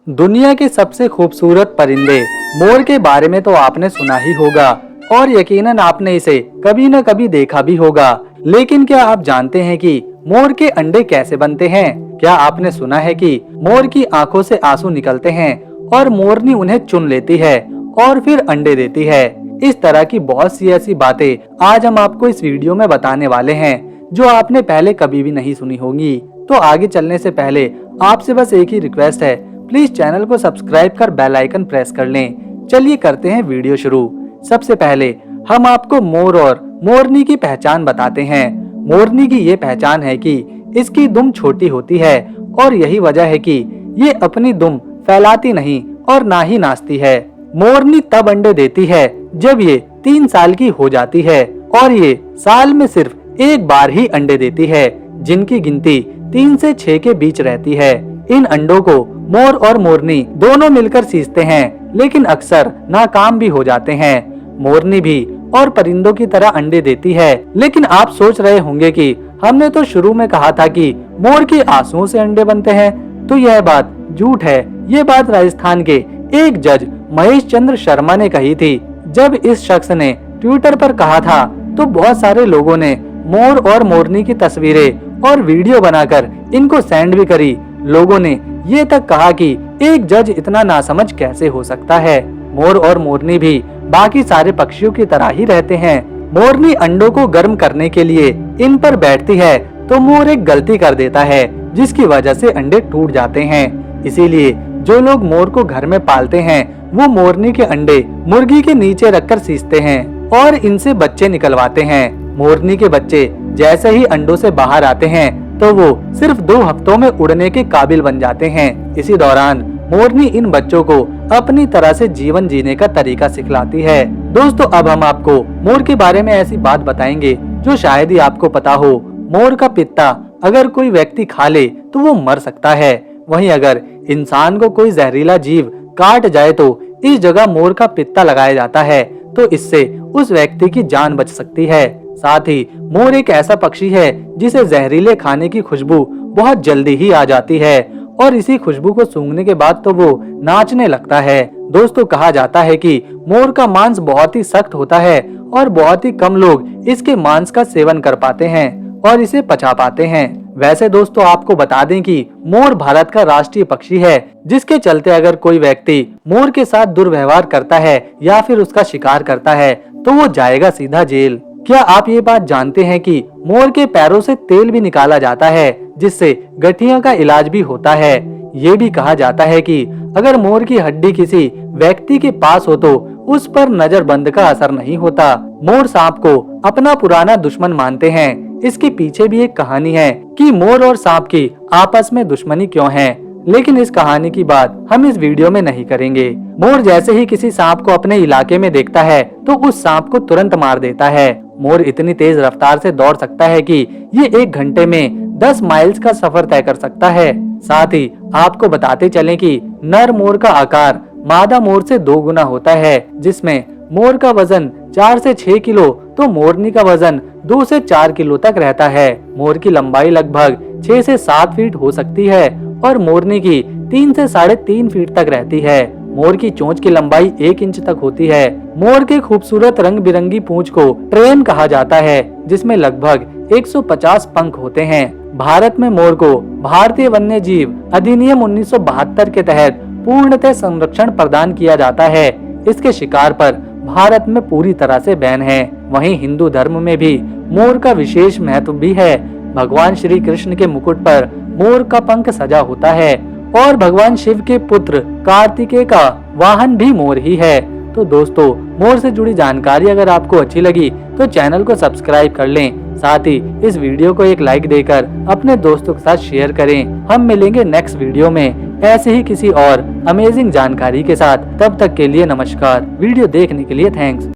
दुनिया के सबसे खूबसूरत परिंदे मोर के बारे में तो आपने सुना ही होगा और यकीनन आपने इसे कभी न कभी देखा भी होगा। लेकिन क्या आप जानते हैं कि मोर के अंडे कैसे बनते हैं? क्या आपने सुना है कि मोर की आंखों से आंसू निकलते हैं और मोरनी उन्हें चुन लेती है और फिर अंडे देती है। इस तरह की बहुत सी ऐसी बातें आज हम आपको इस वीडियो में बताने वाले हैं जो आपने पहले कभी भी नहीं सुनी होंगी। तो आगे चलने से पहले आपसे बस एक ही रिक्वेस्ट है, प्लीज चैनल को सब्सक्राइब कर बेल आइकन प्रेस कर लें। चलिए करते हैं वीडियो शुरू। सबसे पहले हम आपको मोर और मोरनी की पहचान बताते हैं। मोरनी की ये पहचान है कि इसकी दुम छोटी होती है और यही वजह है कि ये अपनी दुम फैलाती नहीं और ना ही नाचती है। मोरनी तब अंडे देती है जब ये 3 साल की हो जाती है और ये साल में सिर्फ एक बार ही अंडे देती है, जिनकी गिनती 3 से 6 के बीच रहती है। इन अंडों को मोर और मोरनी दोनों मिलकर सींचते हैं, लेकिन अक्सर नाकाम भी हो जाते हैं। मोरनी भी और परिंदों की तरह अंडे देती है, लेकिन आप सोच रहे होंगे कि हमने तो शुरू में कहा था कि मोर के आंसुओं से अंडे बनते हैं, तो यह बात झूठ है। ये बात राजस्थान के एक जज महेश चंद्र शर्मा ने कही थी। जब इस शख्स ने ट्विटर पर कहा था तो बहुत सारे लोगों ने मोर और मोरनी की तस्वीरें और वीडियो बनाकर इनको सेंड भी करी। लोगों ने ये तक कहा कि एक जज इतना नासमझ कैसे हो सकता है। मोर और मोरनी भी बाकी सारे पक्षियों की तरह ही रहते हैं। मोरनी अंडों को गर्म करने के लिए इन पर बैठती है तो मोर एक गलती कर देता है, जिसकी वजह से अंडे टूट जाते हैं। इसीलिए जो लोग मोर को घर में पालते हैं वो मोरनी के अंडे मुर्गी के नीचे रखकर सींचते हैं और इनसे बच्चे निकलवाते हैं। मोरनी के बच्चे जैसे ही अंडों से बाहर आते हैं तो वो सिर्फ 2 हफ्तों में उड़ने के काबिल बन जाते हैं। इसी दौरान मोरनी इन बच्चों को अपनी तरह से जीवन जीने का तरीका सिखलाती है। दोस्तों, अब हम आपको मोर के बारे में ऐसी बात बताएंगे जो शायद ही आपको पता हो। मोर का पित्ता अगर कोई व्यक्ति खा ले तो वो मर सकता है। वहीं अगर इंसान को कोई जहरीला जीव काट जाए तो इस जगह मोर का पित्ता लगाया जाता है, तो इससे उस व्यक्ति की जान बच सकती है। साथ ही मोर एक ऐसा पक्षी है जिसे जहरीले खाने की खुशबू बहुत जल्दी ही आ जाती है और इसी खुशबू को सूंघने के बाद तो वो नाचने लगता है। दोस्तों, कहा जाता है कि मोर का मांस बहुत ही सख्त होता है और बहुत ही कम लोग इसके मांस का सेवन कर पाते हैं और इसे पचा पाते हैं। वैसे दोस्तों, आपको बता दें कि मोर भारत का राष्ट्रीय पक्षी है, जिसके चलते अगर कोई व्यक्ति मोर के साथ दुर्व्यवहार करता है या फिर उसका शिकार करता है तो वो जाएगा सीधा जेल। क्या आप ये बात जानते हैं कि मोर के पैरों से तेल भी निकाला जाता है, जिससे गठिया का इलाज भी होता है। ये भी कहा जाता है कि अगर मोर की हड्डी किसी व्यक्ति के पास हो तो उस पर नजरबंद का असर नहीं होता। मोर सांप को अपना पुराना दुश्मन मानते हैं। इसके पीछे भी एक कहानी है कि मोर और सांप की आपस में दुश्मनी क्यों है, लेकिन इस कहानी की बात हम इस वीडियो में नहीं करेंगे। मोर जैसे ही किसी सांप को अपने इलाके में देखता है तो उस सांप को तुरंत मार देता है। मोर इतनी तेज रफ्तार से दौड़ सकता है कि ये 1 घंटे में 10 माइल्स का सफर तय कर सकता है। साथ ही आपको बताते चलें कि नर मोर का आकार मादा मोर से 2 गुना होता है, जिसमें मोर का वजन 4 से 6 किलो तो मोरनी का वजन 2 से 4 किलो तक रहता है। मोर की लंबाई लगभग 6 से 7 फीट हो सकती है और मोरनी की 3 से 3.5 फीट तक रहती है। मोर की चोंच की लंबाई 1 इंच तक होती है। मोर के खूबसूरत रंग बिरंगी पूंछ को ट्रेन कहा जाता है, जिसमें लगभग 150 पंख होते हैं। भारत में मोर को भारतीय वन्य जीव अधिनियम 1972 के तहत पूर्णतः संरक्षण प्रदान किया जाता है। इसके शिकार पर भारत में पूरी तरह से बैन है। वहीं हिंदू धर्म में भी मोर का विशेष महत्व भी है। भगवान श्री कृष्ण के मुकुट पर मोर का पंख सजा होता है और भगवान शिव के पुत्र कार्तिकेय का वाहन भी मोर ही है। तो दोस्तों, मोर से जुड़ी जानकारी अगर आपको अच्छी लगी तो चैनल को सब्सक्राइब कर लें। साथ ही इस वीडियो को एक लाइक देकर अपने दोस्तों के साथ शेयर करें। हम मिलेंगे नेक्स्ट वीडियो में ऐसे ही किसी और अमेजिंग जानकारी के साथ। तब तक के लिए नमस्कार। वीडियो देखने के लिए थैंक्स।